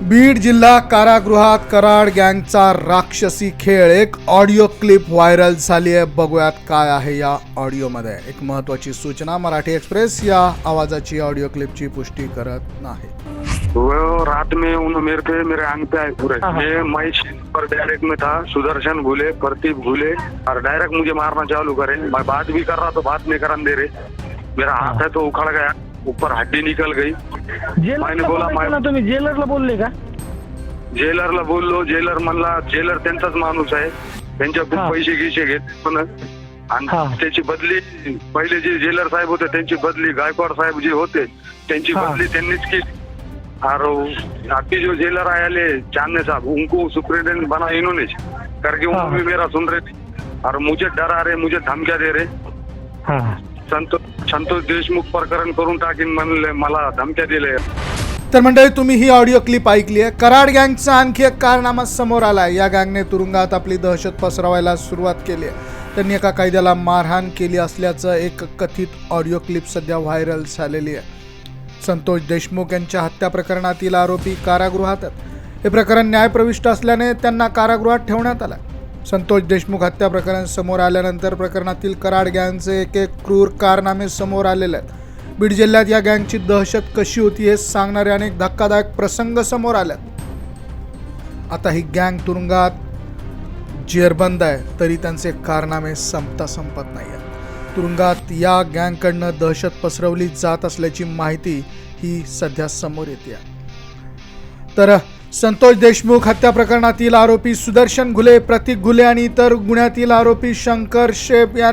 बीड जिल्हा कारागृहात कराड गँगचा राक्षसी खेळ, एक ऑडिओ क्लिप व्हायरल झाली आहे. बघूयात काय आहे या ऑडिओमध्ये. एक महत्त्वाची सूचना, मराठी एक्सप्रेस या आवाजाची ऑडिओ क्लिपची पुष्टी करत नाही. वो रात में उन्होंने मेरे आंग पे आए पूरे. मैं पर डायरेक्ट में था. सुदर्शन भूले, प्रतीक भूले और डायरेक्ट मुझे मारना चालू करे. मैं बात भी कर रहा तो बात नहीं करने दे रहे. मेरा हाथ है तो उखड़ गया, ऊपर हड्डी निकल गई. मैंने बोला तुम्ही जेलरला बोलले का? जेलरला बोललो. जेलर म्हणला जेलर त्यांचाच माणूस आहे, त्यांच्या खूप पैसे गिसे घेत पण. आणि त्याची बदली पहिले जे जेलर साहेब होते त्यांची बदली गायकवाड साहेब जे होते त्यांची बदली त्यांनीच केली. और अभी जो जेलर आए चांदने साहब, उनको सुप्रिटेंडेंट बना इन्होंने, करके उनको भी मेरा सुन रहे थे और मुझे डरा रहे, मुझे धमक्या दे रहे. संतोष देशमुख प्रकरण करून टाकीन म्हणले, मला धमक्या दिले. तर मंडळी, तुम्ही ही ऑडिओ क्लिप ऐकली आहे. कराड गँगचा आणखी एक कारनामा समोर आला आहे. या गँगने तुरुंगात आपली दहशत पसरवायला सुरुवात केली आहे. त्यांनी एका कैद्याला मारहाण केली असल्याचं एक कथित ऑडिओ क्लिप सध्या व्हायरल झालेली आहे. संतोष देशमुख यांच्या हत्या प्रकरणातील आरोपी कारागृहात आहेत. हे प्रकरण न्यायप्रविष्ट असल्याने त्यांना कारागृहात ठेवण्यात आलं. संतोष देशमुख हत्या प्रकरण समोर आल्यानंतर प्रकरणातील कराड गँगचे एक क्रूर कारनामे समोर आलेले आहेत. बीड जिल्ह्यात या गँगची दहशत कशी होती हे सांगणारे अनेक धक्कादायक प्रसंग समोर आलेत. आता ही गँग तुरुंगात जेरबंद आहे, तरी त्यांचे कारनामे संपत नाही आहेत. तुरुंगात या गँगकडनं दहशत पसरवली जात असल्याची माहिती ही सध्या समोर येते. तर संतोष देशमुख हत्या प्रकरणातील आरोपी सुदर्शन घुले, प्रतीक घुले आणि इतर गुन्ह्यातील आरोपी शंकर शेप या